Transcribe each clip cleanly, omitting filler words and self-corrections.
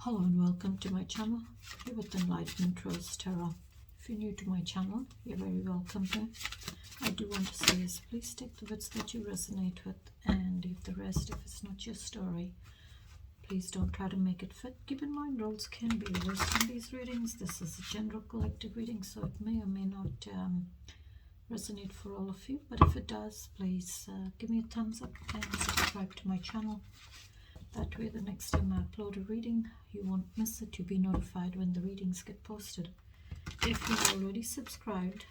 Hello and welcome to my channel, here with Enlightenment Rose Tarot. If you're new to my channel, you're very welcome here. I do want to say is please take the bits that you resonate with and leave the rest. If it's not your story, please don't try to make it fit. Keep in mind roles can be reversed in these readings. This is a general collective reading, so it may or may not resonate for all of you. But if it does, please give me a thumbs up and subscribe to my channel. That way the next time I upload a reading, you won't miss it. You'll be notified when the readings get posted. If you've already subscribed,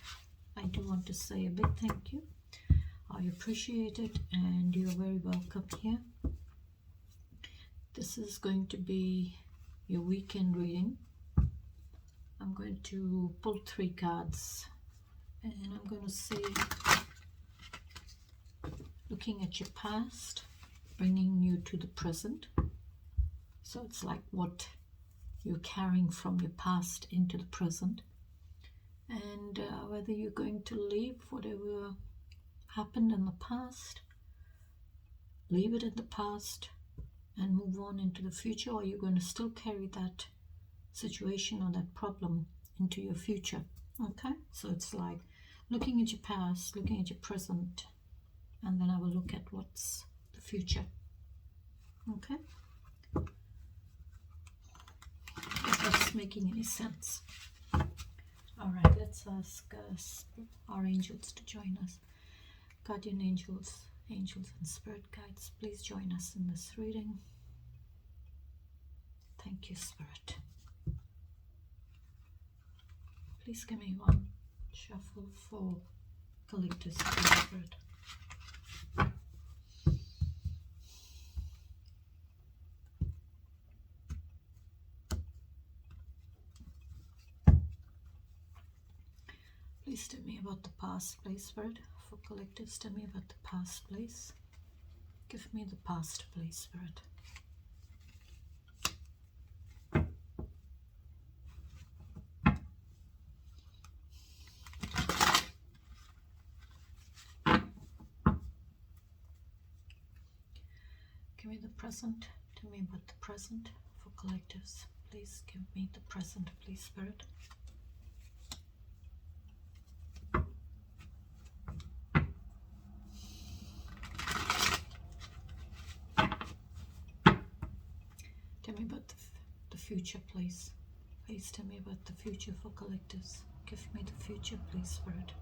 I do want to say a big thank you. I appreciate it and you're very welcome here. This is going to be your weekend reading. I'm going to pull 3 cards and I'm going to say, looking at your past, bringing you to the present. So it's like what you're carrying from your past into the present, and whether you're going to leave whatever happened in the past, leave it in the past and move on into the future, or you're going to still carry that situation or that problem into your future. Okay, so it's like looking at your past, looking at your present, and then I will look at what's the future. Okay, if that's making any sense. All right, let's ask our angels to join us. Guardian angels, angels and spirit guides, please join us in this reading. Thank you, Spirit. Please give me one shuffle for collective spirit. Please tell me about the past, please, Spirit. For collectives, tell me about the past, please. Give me the past, please, Spirit. Give me the present. Tell me about the present. For collectives, please give me the present, please, Spirit. Tell me about the future, please. Please tell me about the future for collectives. Give me the future, please, Spirit.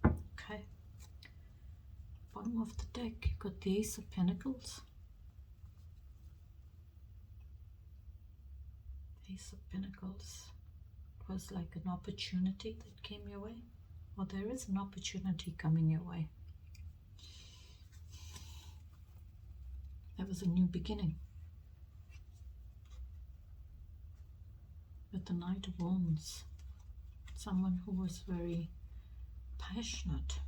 Okay. Bottom of the deck, you've got the Ace of Pentacles. Ace of Pentacles. It was like an opportunity that came your way. Well, there is an opportunity coming your way. There was a new beginning. With the Knight of Wands, someone who was very passionate.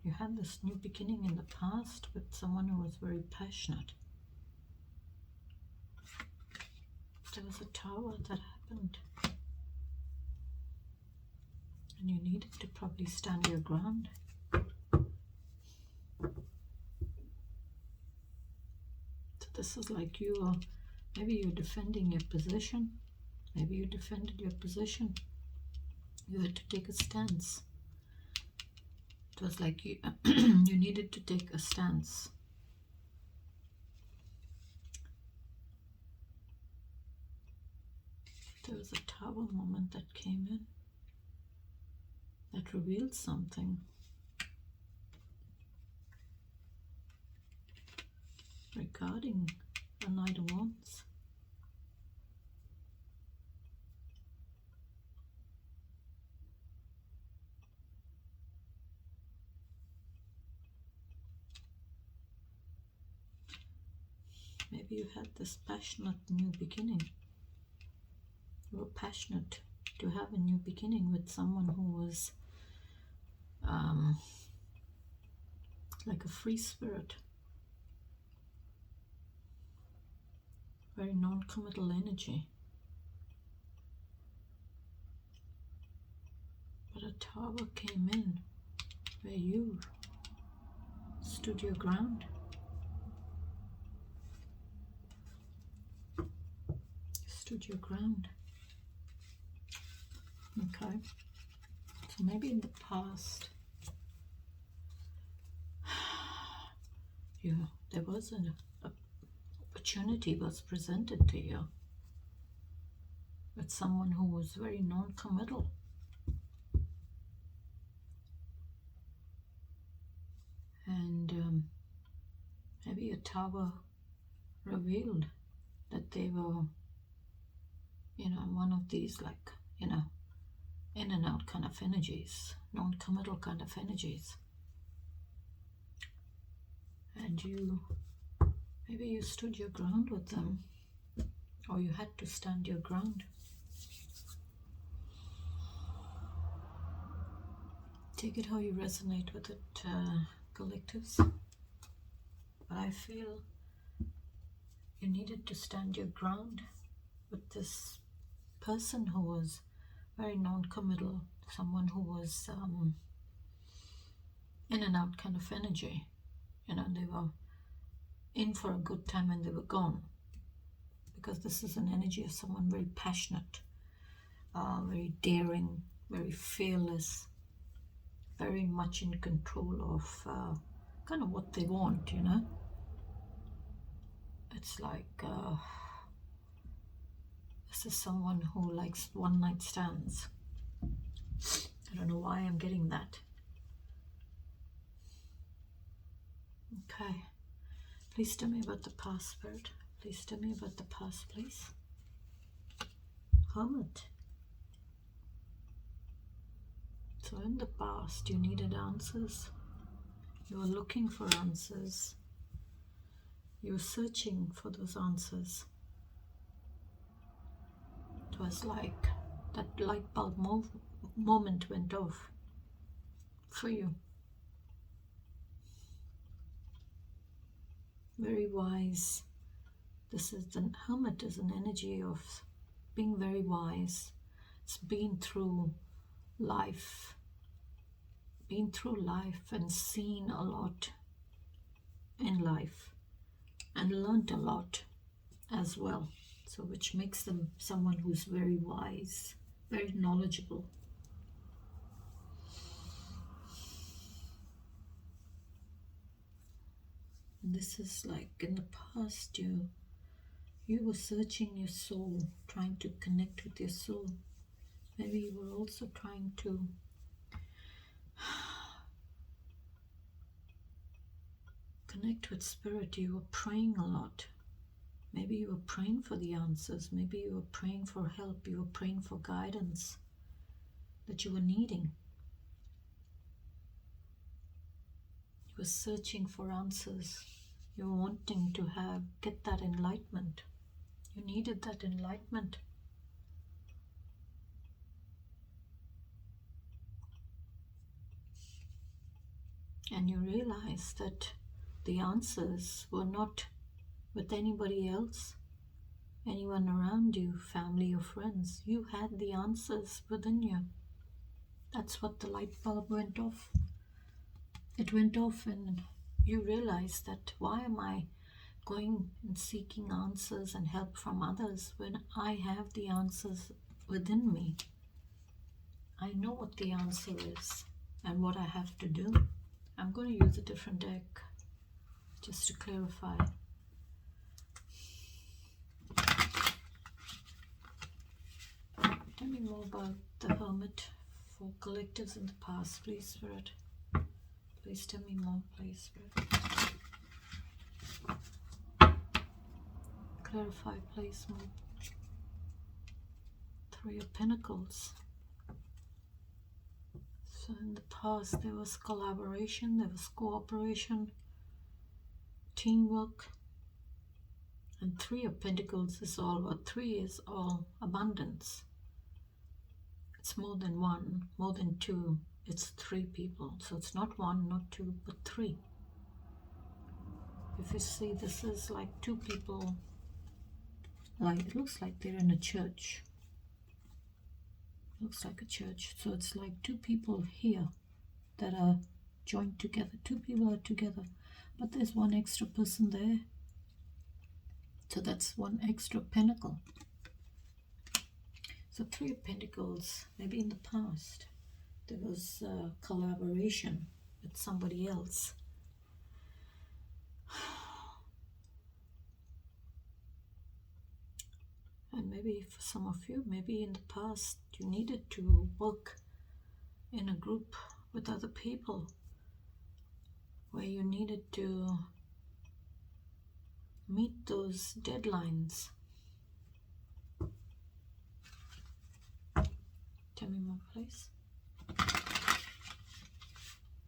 You had this new beginning in the past with someone who was very passionate. There was a tower that happened. And you needed to probably stand your ground. This is like maybe you're defending your position. Maybe you defended your position. You had to take a stance. It was like you you needed to take a stance. There was a tower moment that came in that revealed something. Regarding the Knight of Wands. Maybe you had this passionate new beginning. You were passionate to have a new beginning with someone who was like a free spirit. Very non-committal energy. But a tower came in where you stood your ground. stood your ground. Okay, so maybe in the past, there was an opportunity was presented to you with someone who was very non-committal. And maybe a tower revealed that they were, one of these, like, in and out kind of energies, non-committal kind of energies. And maybe you stood your ground with them, or you had to stand your ground. Take it how you resonate with it, collectives. But I feel you needed to stand your ground with this person who was very non-committal, someone who was in and out kind of energy. They were in for a good time and they were gone. Because this is an energy of someone very passionate, very daring, very fearless, very much in control of kind of what they want, It's like this is someone who likes one-night stands. I don't know why I'm getting that. Okay. Please tell me about the past, Spirit. Please tell me about the past, please. Hermit. So in the past, you needed answers. You were looking for answers. You were searching for those answers. It was like that light bulb moment went off for you. Very wise. The Hermit is an energy of being very wise. It's been through life. And seen a lot in life. And learned a lot as well. So which makes them someone who's very wise, very knowledgeable. And this is like in the past, you were searching your soul, trying to connect with your soul. Maybe you were also trying to connect with spirit. You were praying a lot. Maybe you were praying for the answers. Maybe you were praying for help. You were praying for guidance that you were needing. You were searching for answers. You were wanting to get that enlightenment. You needed that enlightenment. And you realized that the answers were not with anybody else, anyone around you, family or friends. You had the answers within you. That's what the light bulb went off. It went off and you realized that why am I going and seeking answers and help from others when I have the answers within me? I know what the answer is and what I have to do. I'm going to use a different deck just to clarify. Tell me more about the Hermit for collectives in the past, please, Spirit. Please tell me more, please, Spirit. Clarify, please, more. Three of Pentacles. So in the past there was collaboration, there was cooperation, teamwork. And Three of Pentacles is all, or three is all abundance. It's more than one, more than two. It's three people. So it's not one, not two, but three. If you see, this is like two people, like it looks like they're in a church. Looks like a church. So it's like two people here that are joined together. Two people are together, but there's one extra person there. So that's one extra pentacle. So Three of Pentacles, maybe in the past there was collaboration with somebody else. And maybe for some of you, maybe in the past you needed to work in a group with other people where you needed to meet those deadlines. Tell me more, please.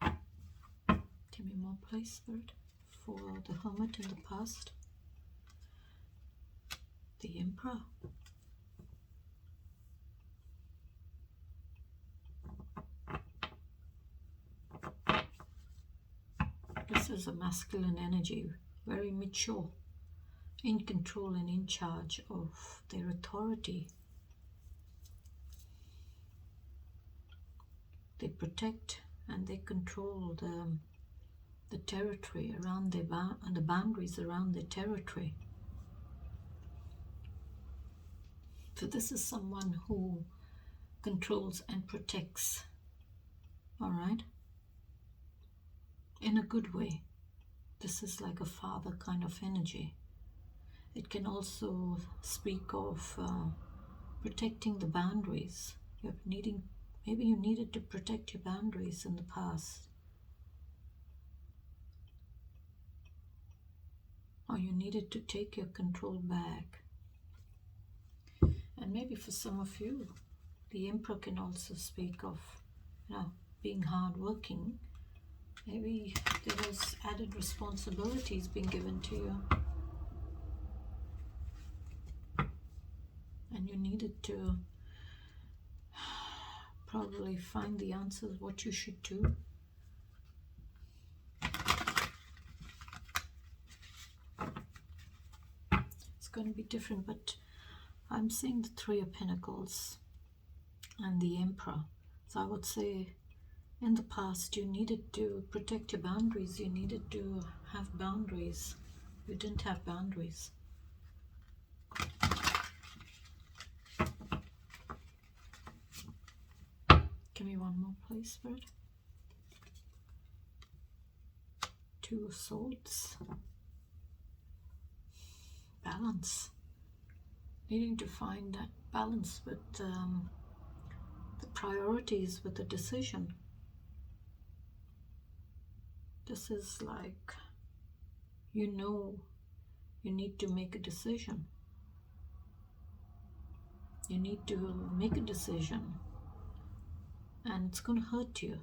Tell me more, please, Spirit, for the Hermit in the past. The Emperor. This is a masculine energy, very mature, in control and in charge of their authority. They protect and they control the territory around their the boundaries around their territory. So this is someone who controls and protects, all right, in a good way. This is like a father kind of energy. It can also speak of protecting the boundaries. Maybe you needed to protect your boundaries in the past. Or you needed to take your control back. And maybe for some of you, the Emperor can also speak of, being hardworking. Maybe there was added responsibilities being given to you. And you needed to probably find the answers, what you should do. It's going to be different, but I'm seeing the Three of Pentacles and the Emperor. So I would say in the past you needed to protect your boundaries. You needed to have boundaries. You didn't have boundaries. Give me one more, please, Spirit. Two of Swords. Balance. Needing to find that balance with the priorities, with the decision. This is like, you need to make a decision. You need to make a decision. And it's going to hurt you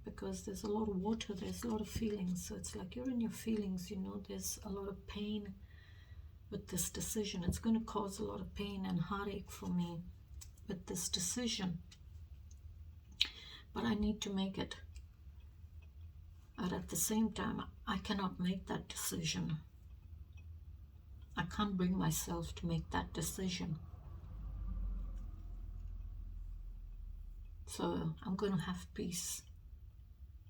because there's a lot of water, there's a lot of feelings. So it's like you're in your feelings, there's a lot of pain with this decision. It's going to cause a lot of pain and heartache for me with this decision. But I need to make it. But at the same time, I cannot make that decision. I can't bring myself to make that decision. So I'm going to have peace.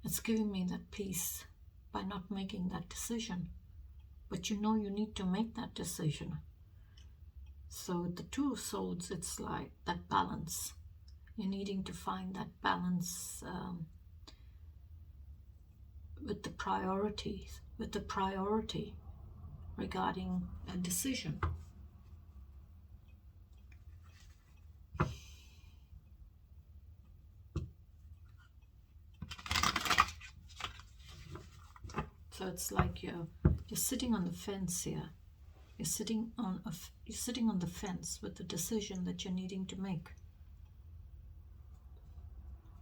It's giving me that peace by not making that decision. But you need to make that decision. So with the Two of Swords, it's like that balance. You're needing to find that balance with the priorities, with the priority regarding a decision. So it's like you're sitting on the fence here. You're sitting on the fence with the decision that you're needing to make.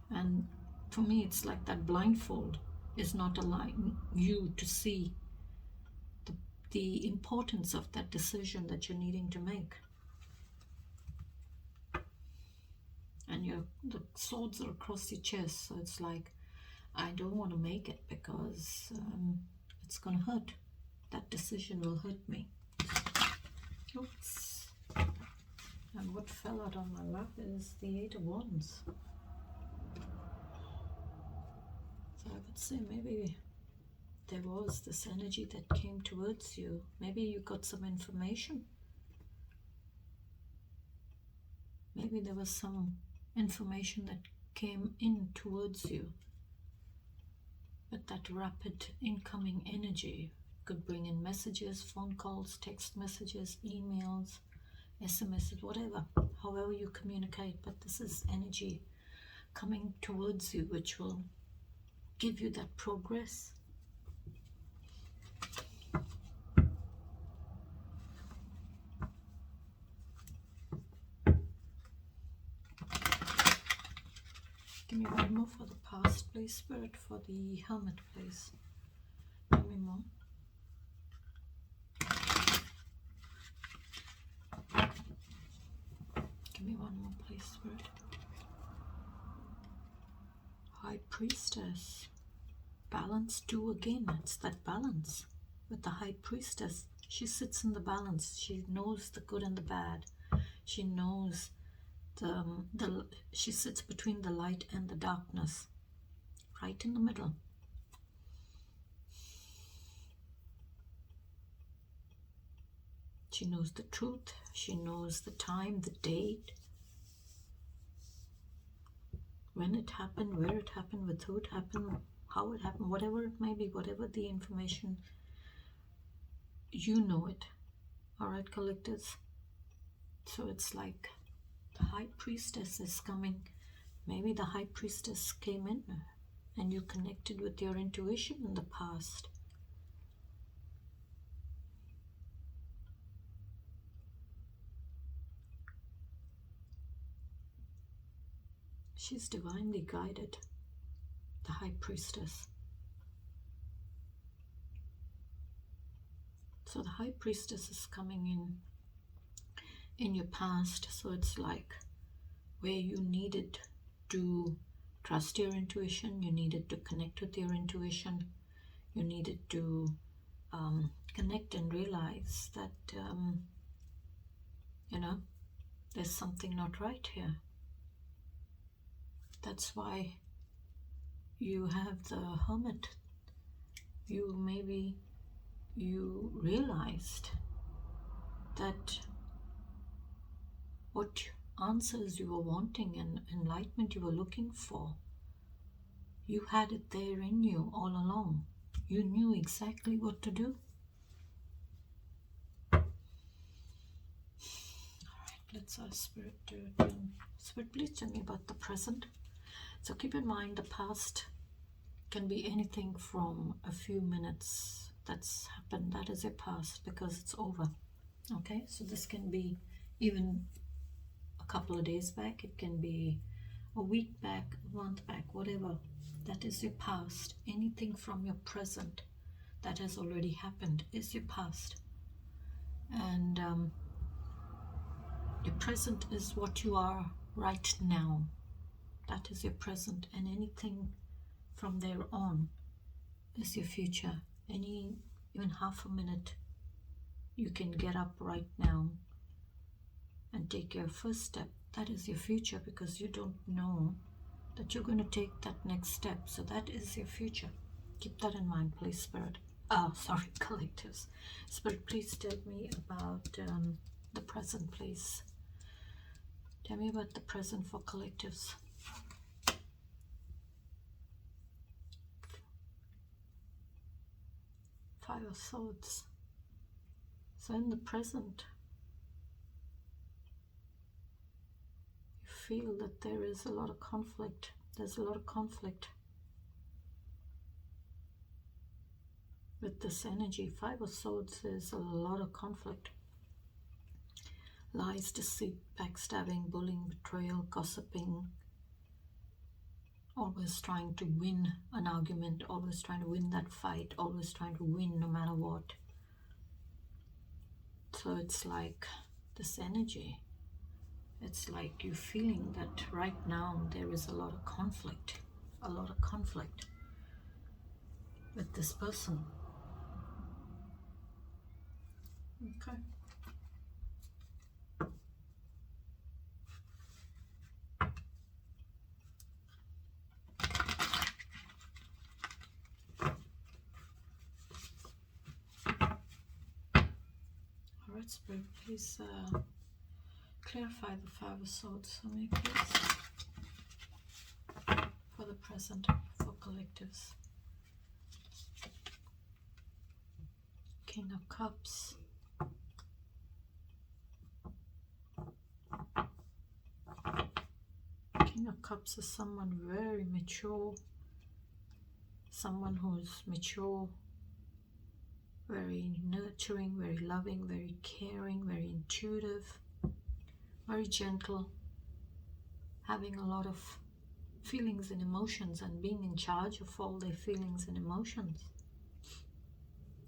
And for me, it's like that blindfold is not allowing you to see the importance of that decision that you're needing to make. And the swords are across your chest, so it's like, I don't want to make it because it's going to hurt. That decision will hurt me. Oops. And what fell out on my lap is the Eight of Wands. So I would say maybe there was this energy that came towards you. Maybe you got some information. Maybe there was some information that came in towards you, but that rapid incoming energy could bring in messages, phone calls, text messages, emails, SMSs, whatever, however you communicate. But this is energy coming towards you, which will give you that progress. Give me one more for the past, please, Spirit, for the Hermit, please. Give me more. Give me one more, please, Spirit. High Priestess. Balance 2 again. It's that balance with the High Priestess. She sits in the balance. She knows the good and the bad. She knows she sits between the light and the darkness, right in the middle. She knows the truth. She knows the time, the date, when it happened, where it happened, with who it happened, how it happened, whatever it may be, whatever the information, you know it. All right, collectives. So it's like the High Priestess is coming. Maybe the High Priestess came in and you connected with your intuition in the past. She's divinely guided, the High Priestess. So the High Priestess is coming in your past. So it's like where you needed to trust your intuition, you needed to connect with your intuition, you needed to connect and realize that, there's something not right here. That's why you have the Hermit. You realized that what answers you were wanting and enlightenment you were looking for, you had it there in you all along. You knew exactly what to do. All right, let's ask Spirit to Spirit, please tell me about the present. So keep in mind, the past can be anything from a few minutes that's happened. That is a past because it's over. Okay, so this can be even a couple of days back. It can be a week back, a month back, whatever. That is your past. Anything from your present that has already happened is your past. And your present is what you are right now. That is your present. And anything from there on is your future. Even half a minute, you can get up right now and take your first step. That is your future, because you don't know that you're going to take that next step. So that is your future. Keep that in mind, please, Spirit. Collectives. Spirit, please tell me about the present, please. Tell me about the present for collectives. Five of Swords. So in the present, you feel that there is a lot of conflict. There's a lot of conflict with this energy. Five of Swords is a lot of conflict. Lies, deceit, backstabbing, bullying, betrayal, gossiping. Always trying to win an argument, always trying to win that fight, always trying to win no matter what. So it's like this energy. It's like you're feeling that right now there is a lot of conflict with this person. Okay. All right, Spirit, please Clarify the Five of Swords for me, please. For the present, for collectives. King of Cups. King of Cups is someone very mature. Someone who's mature, very nurturing, very loving, very caring, very intuitive, very gentle, having a lot of feelings and emotions and being in charge of all their feelings and emotions.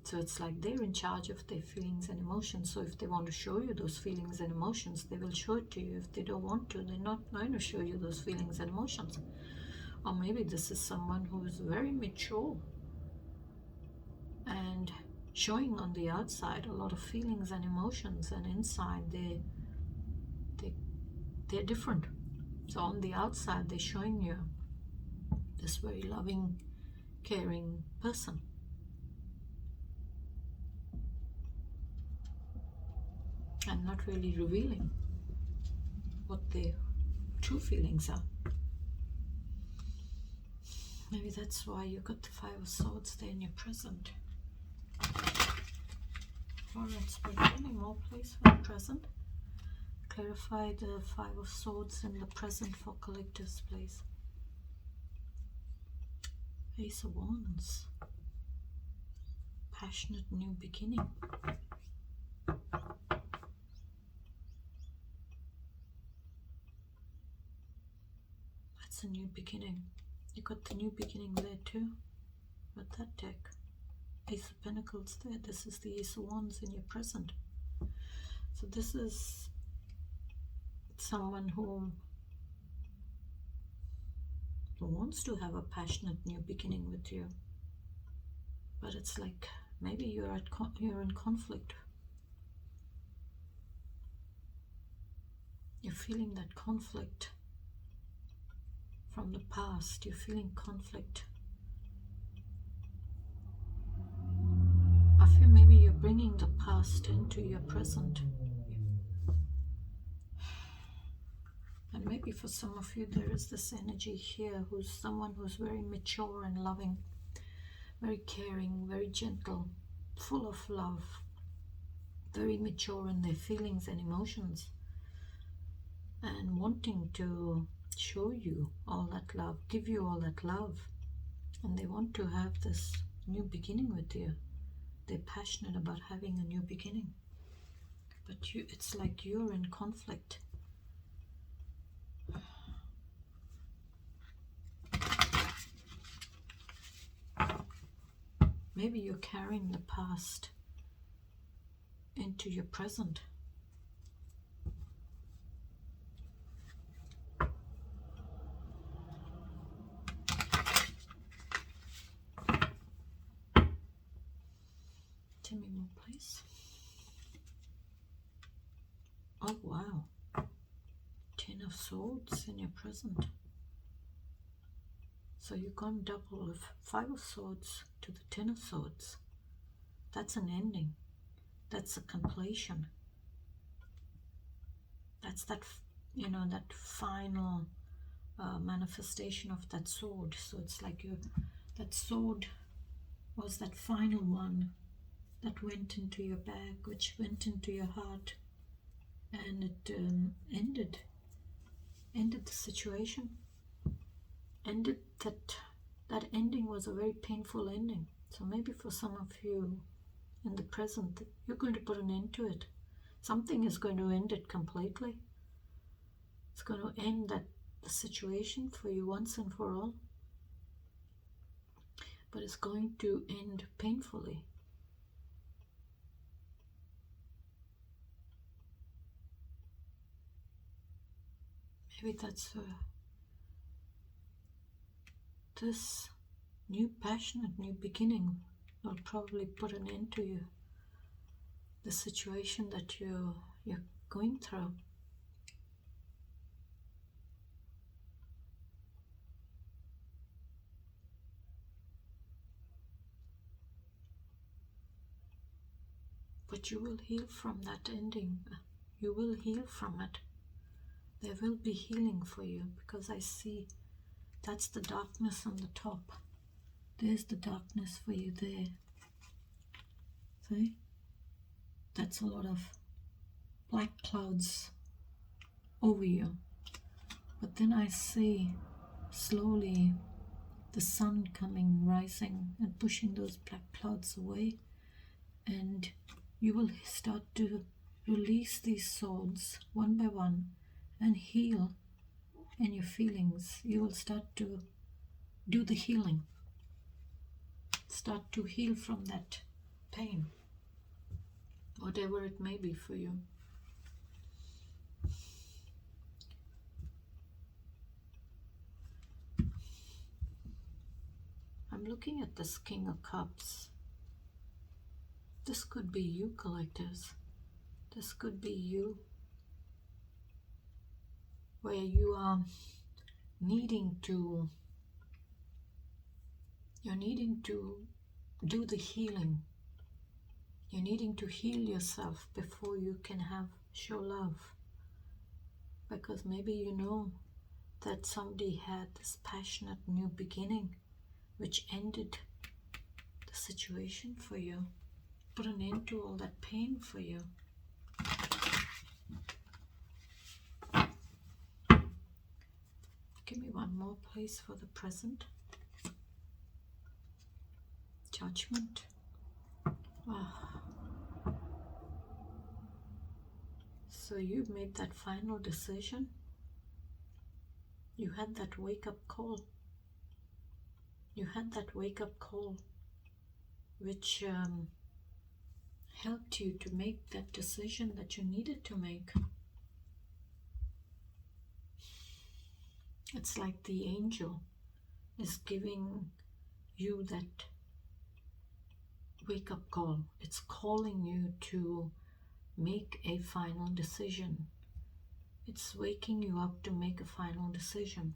So it's like they're in charge of their feelings and emotions. So if they want to show you those feelings and emotions, they will show it to you. If they don't want to, they're not going to show you those feelings and emotions. Or maybe this is someone who is very mature and showing on the outside a lot of feelings and emotions, and inside they're different. So on the outside they're showing you this very loving, caring person. And not really revealing what their true feelings are. Maybe that's why you got the Five of Swords there in your present. Alright, Spirit, any more please for the present? Clarify the Five of Swords in the present for collectives, please. Ace of Wands. Passionate new beginning. That's a new beginning. You got the new beginning there too with that deck. Ace of Pentacles there. This is the Ace of Wands in your present. So this is someone who wants to have a passionate new beginning with you. But it's like maybe you're in conflict. You're feeling that conflict from the past. You're feeling conflict. I feel maybe you're bringing the past into your present. And maybe for some of you there is this energy here who's someone who's very mature and loving, very caring, very gentle, full of love, very mature in their feelings and emotions, and wanting to show you all that love, give you all that love. And they want to have this new beginning with you. They're passionate about having a new beginning. But it's like you're in conflict. Maybe you're carrying the past into your present. Tell me more, please. Oh, wow. Ten of Swords in your present. So you've gone double of Five of Swords to the Ten of Swords. That's an ending. That's a completion. That's that, that final manifestation of that sword. So it's like that sword was that final one that went into your bag, which went into your heart, and it ended the situation. Ended that ending was a very painful ending. So maybe for some of you in the present, you're going to put an end to it. Something is going to end it completely. It's going to end the situation for you once and for all. But it's going to end painfully. Maybe that's this new passionate new beginning will probably put an end to the situation that you're going through. But you will heal from that ending. You will heal from it. There will be healing for you, because I see that's the darkness on the top. There's the darkness for you there. See? That's a lot of black clouds over you. But then I see slowly the sun coming, rising and pushing those black clouds away. And you will start to release these swords one by one and heal in your feelings. You will start to do the healing. Start to heal from that pain, whatever it may be for you. I'm looking at this King of Cups. This could be you, collectors. This could be you, where you are needing to do the healing. You're needing to heal yourself before you can show love. Because maybe you know that somebody had this passionate new beginning which ended the situation for you, put an end to all that pain for you. Give me one more, please, for the present. Judgment. So you've made that final decision. You had that wake-up call. You had that wake-up call which helped you to make that decision that you needed to make. It's like the angel is giving you that wake-up call. It's calling you to make a final decision. It's waking you up to make a final decision.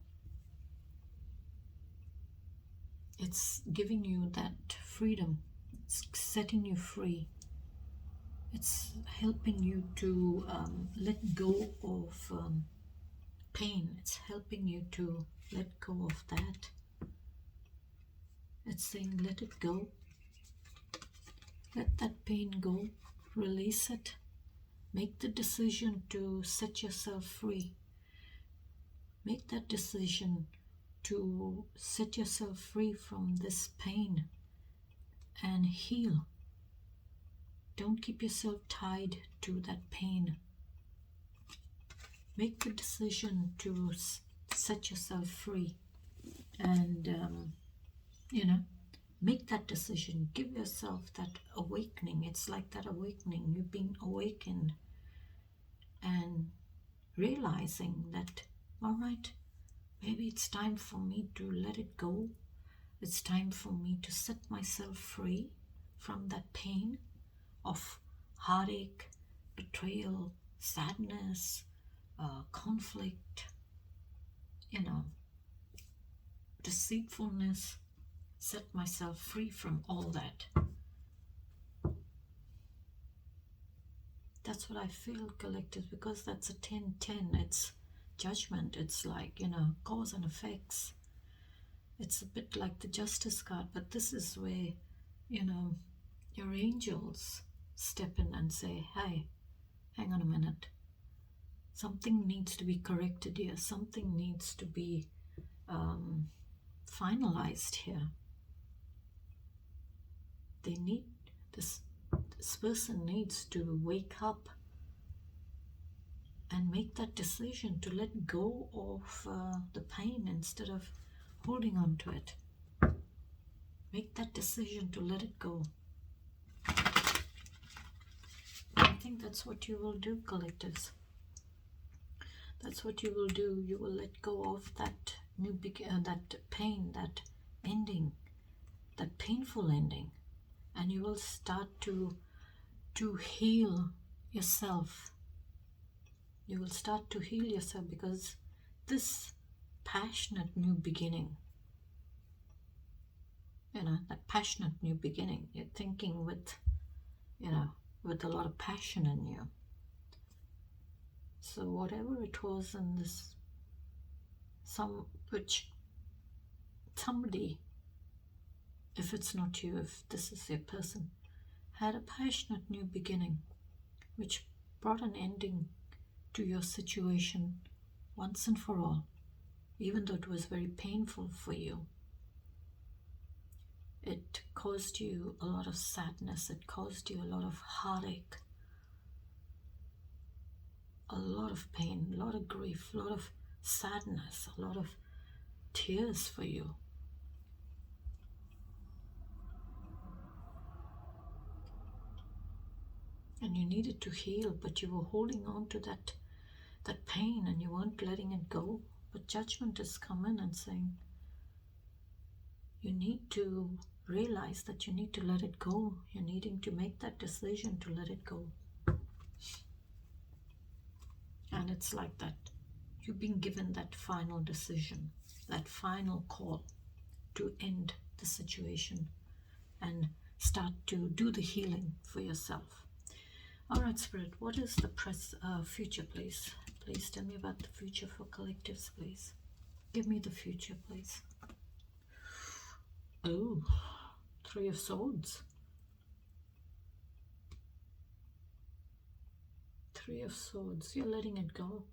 It's giving you that freedom. It's setting you free. It's helping you to let go of pain. It's helping you to let go of that. It's saying, let it go. Let that pain go. Release it. Make the decision to set yourself free. Make that decision to set yourself free from this pain and heal. Don't keep yourself tied to that pain. Make the decision to set yourself free and, make that decision. Give yourself that awakening. It's like that awakening. You've been awakened and realizing that, all right, maybe it's time for me to let it go. It's time for me to set myself free from that pain of heartache, betrayal, sadness, conflict, deceitfulness. Set myself free from all that. That's what I feel, collective, because that's a 10-10. It's judgment. It's like, cause and effects. It's a bit like the Justice card, but this is where, your angels step in and say, hey, hang on a minute. Something needs to be corrected here. Something needs to be finalized here. This person needs to wake up and make that decision to let go of the pain instead of holding on to it. Make that decision to let it go. I think that's what you will do, collectives. That's what you will do. You will let go of that that pain, that ending, that painful ending, and you will start to heal yourself. You will start to heal yourself, because this passionate new beginning, that passionate new beginning, you're thinking with a lot of passion in you. So whatever it was in this, somebody, if it's not you, if this is your person, had a passionate new beginning which brought an ending to your situation once and for all, even though it was very painful for you. It caused you a lot of sadness, it caused you a lot of heartache, a lot of pain, a lot of grief, a lot of sadness, a lot of tears for you. And you needed to heal, but you were holding on to that pain and you weren't letting it go. But judgment is coming and saying, you need to realize that you need to let it go. You're needing to make that decision to let it go. And it's like that. You've been given that final decision, that final call to end the situation and start to do the healing for yourself. All right, Spirit, what is the future, please? Please tell me about the future for collectives, please. Give me the future, please. Oh, 3 of Swords. 3 of Swords. You're letting it go.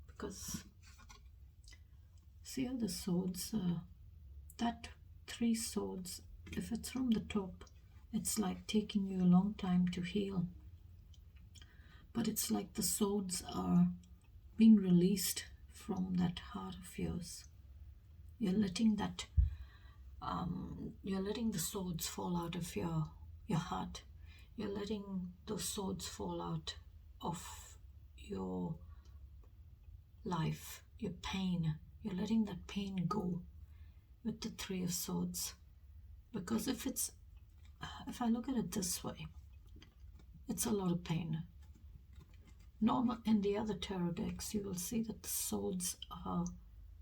Because, see all the swords, that 3 swords, if it's from the top, it's like taking you a long time to heal. But it's like the swords are being released from that heart of yours. You're letting that, you're letting the swords fall out of your heart. You're letting those swords fall out of your life, your pain. You're letting that pain go with the 3 of Swords. Because if I look at it this way, it's a lot of pain. Normal in the other tarot decks, you will see that the swords are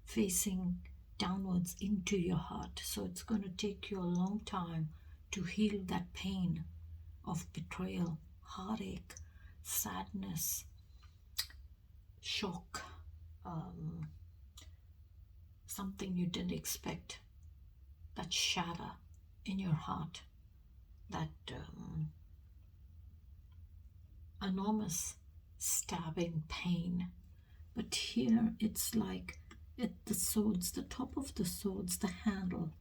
facing downwards into your heart. So it's going to take you a long time to heal that pain of betrayal, heartache, sadness, shock, something you didn't expect, that shatter in your heart, that enormous stabbing pain. But here it's like the swords, the top of the swords, the handle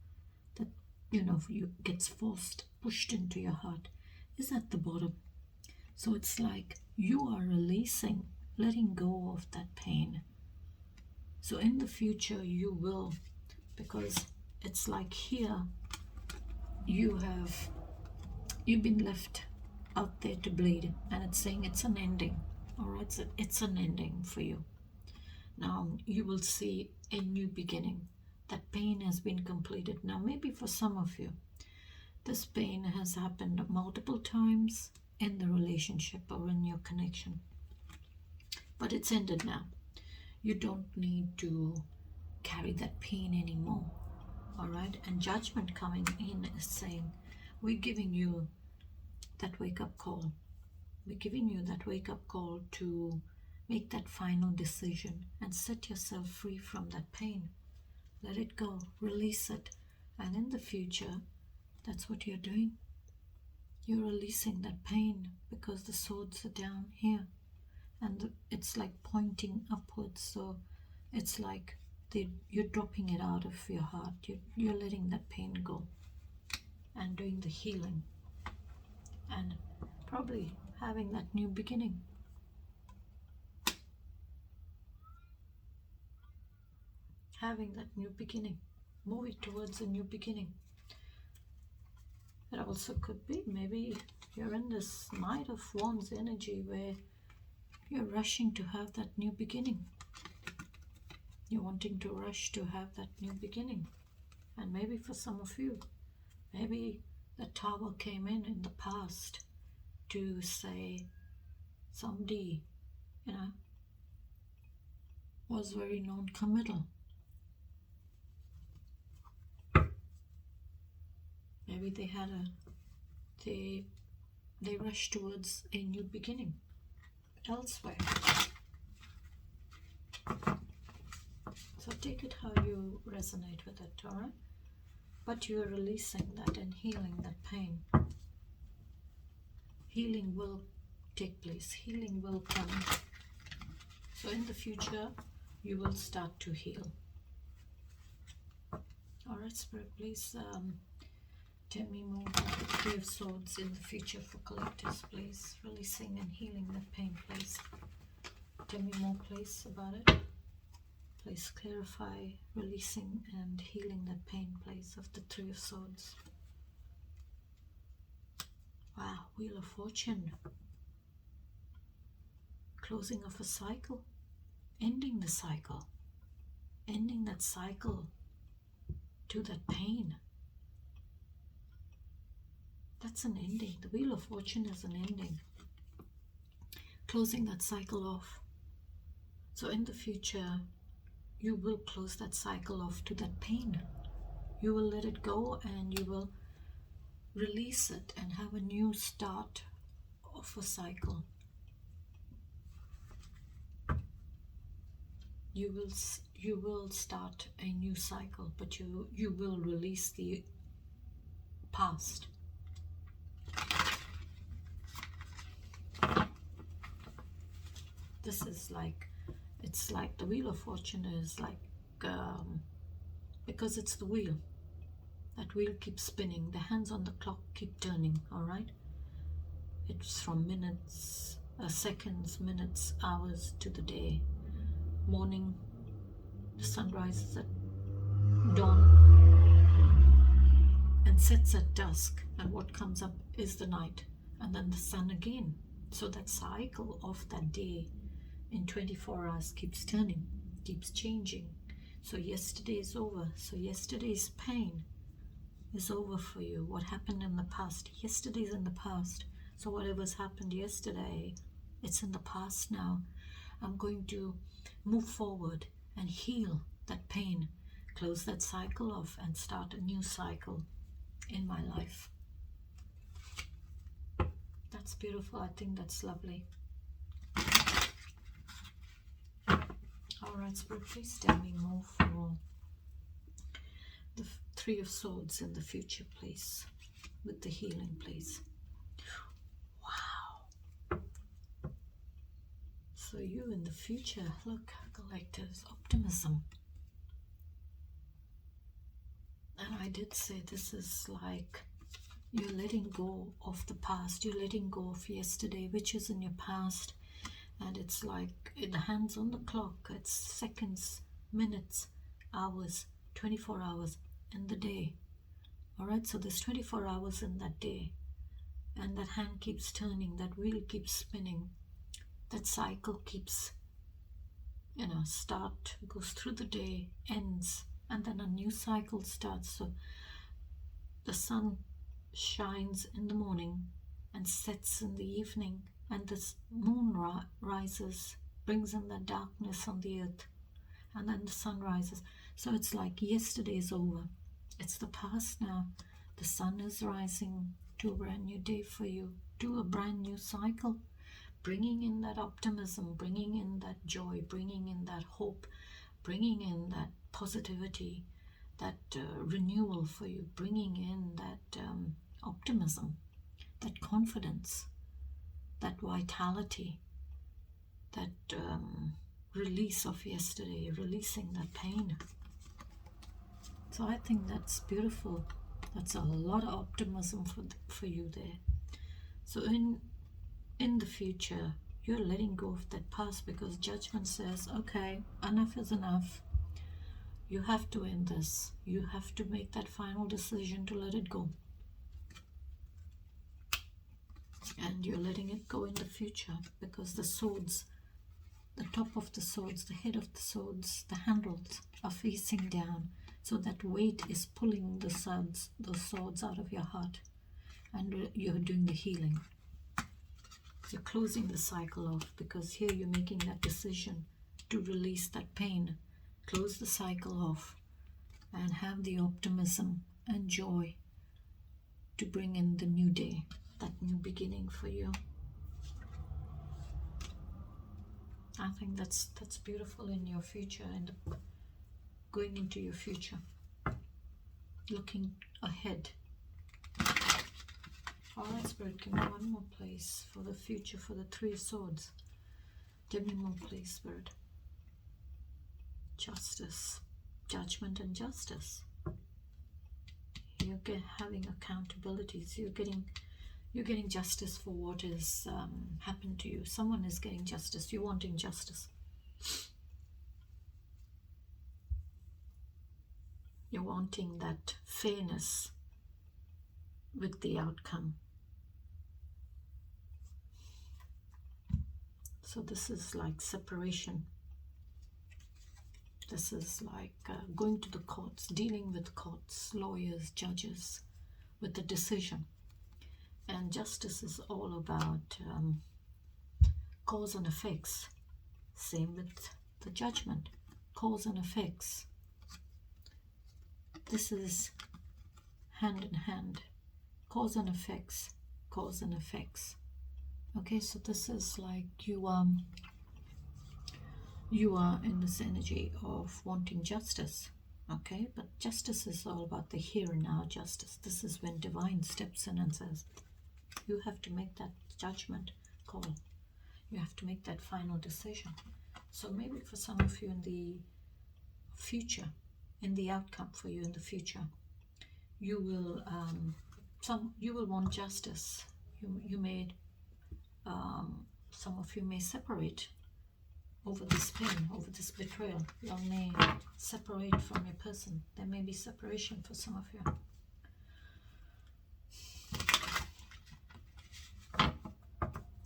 that you gets pushed into your heart is at the bottom. So it's like you are releasing, letting go of that pain. So in the future you will, because it's like here you've been left out there to bleed, and it's saying it's an ending. All right, so it's an ending for you. Now you will see a new beginning. That pain has been completed. Now maybe for some of you, this pain has happened multiple times in the relationship or in your connection. But it's ended now. You don't need to carry that pain anymore. All right? And judgment coming in is saying, we're giving you that wake-up call. We're giving you that wake-up call to make that final decision and set yourself free from that pain. Let it go. Release it. And in the future, that's what you're doing. You're releasing that pain because the swords are down here. And it's like pointing upwards. So it's like you're dropping it out of your heart. You're letting that pain go and doing the healing. And probably having that new beginning. Having that new beginning. Moving towards a new beginning. It also could be maybe you're in this Knight of Wands energy where you're rushing to have that new beginning. You're wanting to rush to have that new beginning. And maybe for some of you, maybe the Tower came in the past to say somebody, was very non-committal. Maybe they They rush towards a new beginning elsewhere. So take it how you resonate with it, alright? But you are releasing that and healing that pain. Healing will take place. Healing will come. So in the future, you will start to heal. Alright, Spirit, please tell me more about the Three of Swords in the future for collectors, please. Releasing and healing that pain, please. Tell me more, please, about it. Please clarify releasing and healing that pain, please, of the Three of Swords. Wow, Wheel of Fortune. Closing of a cycle. Ending the cycle. Ending that cycle to that pain. That's an ending. The Wheel of Fortune is an ending. Closing that cycle off. So in the future, you will close that cycle off to that pain. You will let it go and you will release it and have a new start of a cycle. You will start a new cycle, but you will release the past. This is like, it's like the Wheel of Fortune is like, because it's the wheel. That wheel keeps spinning. The hands on the clock keep turning, alright? It's from minutes, seconds, minutes, hours to the day. Morning, the sun rises at dawn and sets at dusk. And what comes up is the night. And then the sun again. So that cycle of that day in 24 hours keeps turning, keeps changing. So yesterday is over. So yesterday's pain is over for you. What happened in the past, yesterday's in the past. So whatever's happened yesterday, it's in the past now. I'm going to move forward and heal that pain, close that cycle off and start a new cycle in my life. That's beautiful. I think that's lovely. Alright, Spirit, please tell me more for the Three of Swords in the future, please, with the healing, please. Wow. So you in the future, look, collectors, optimism. And I did say this is like you're letting go of the past. You're letting go of yesterday, which is in your past. And it's like the hands on the clock. It's seconds, minutes, hours, 24 hours in the day. Alright, so there's 24 hours in that day. And that hand keeps turning. That wheel keeps spinning. That cycle keeps, goes through the day, ends. And then a new cycle starts. So the sun shines in the morning and sets in the evening. And the moon rises, brings in the darkness on the earth, and then the sun rises. So it's like yesterday is over. It's the past now. The sun is rising to a brand new day for you, to a brand new cycle, bringing in that optimism, bringing in that joy, bringing in that hope, bringing in that positivity, that renewal for you, bringing in that optimism, that confidence, that vitality, that release of yesterday, releasing that pain. So I think that's beautiful. That's a lot of optimism for you there. So in the future, you're letting go of that past because judgment says, okay, enough is enough. You have to end this. You have to make that final decision to let it go. And you're letting it go in the future because the swords, the top of the swords, the head of the swords, the handles are facing down. So that weight is pulling those swords out of your heart. And you're doing the healing. You're closing the cycle off because here you're making that decision to release that pain. Close the cycle off and have the optimism and joy to bring in the new day, that new beginning for you. I think that's beautiful in your future, and going into your future, looking ahead. All right, Spirit, give me one more place for the future, for the Three of Swords. Give me more place, Spirit. Justice, judgment and justice. You're having accountabilities. You're getting justice for what has happened to you. Someone is getting justice. You're wanting justice. You're wanting that fairness with the outcome. So this is like separation. This is like going to the courts, dealing with courts, lawyers, judges, with the decision. And justice is all about cause and effects. Same with the judgment, cause and effects. This is hand in hand, cause and effects, cause and effects. Okay, so this is like you are in this energy of wanting justice. Okay, but justice is all about the here and now justice. This is when divine steps in and says, you have to make that judgment call. You have to make that final decision. So maybe for some of you in the future, in the outcome for you in the future, you will want justice. You may some of you may separate over this pain, over this betrayal. You may separate from your person. There may be separation for some of you.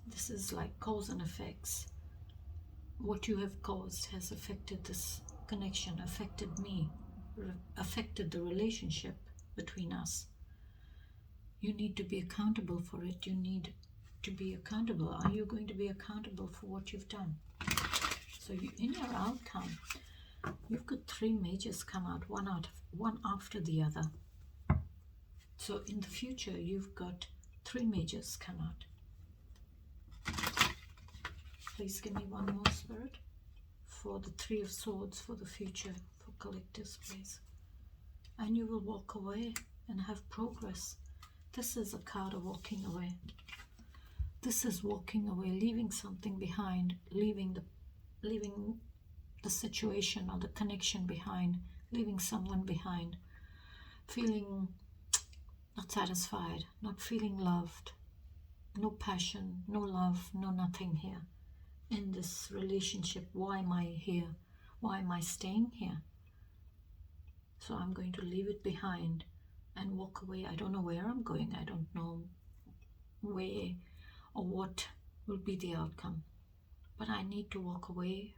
This is like cause and effects. What you have caused has affected this connection, affected me, affected the relationship between us. You need to be accountable for it. You need to be accountable. Are you going to be accountable for what you've done? So in your outcome, you've got three majors come out, one after the other. So in the future, you've got three majors come out. Please give me one more, Spirit, for the Three of Swords, for the future, for collectives, please. And you will walk away and have progress. This is a card of walking away. This is walking away, leaving something behind, leaving the situation or the connection behind, leaving someone behind, feeling not satisfied, not feeling loved, no passion, no love, no nothing here in this relationship. Why am I here? Why am I staying here? So I'm going to leave it behind and walk away. I don't know where I'm going. I don't know where or what will be the outcome. But I need to walk away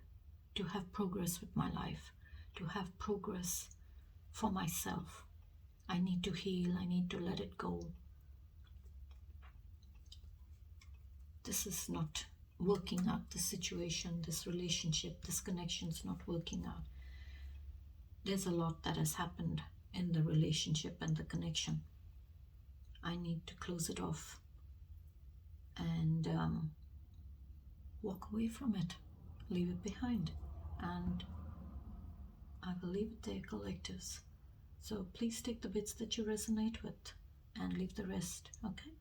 to have progress with my life, to have progress for myself. I need to heal. I need to let it go. This is not working out, the situation, this relationship, this connection is not working out. There's a lot that has happened in the relationship and the connection. I need to close it off and walk away from it, leave it behind, and I will leave it there, collectives. So please take the bits that you resonate with and leave the rest, okay?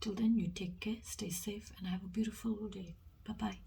Till then, you take care, stay safe, and have a beautiful day. Bye-bye.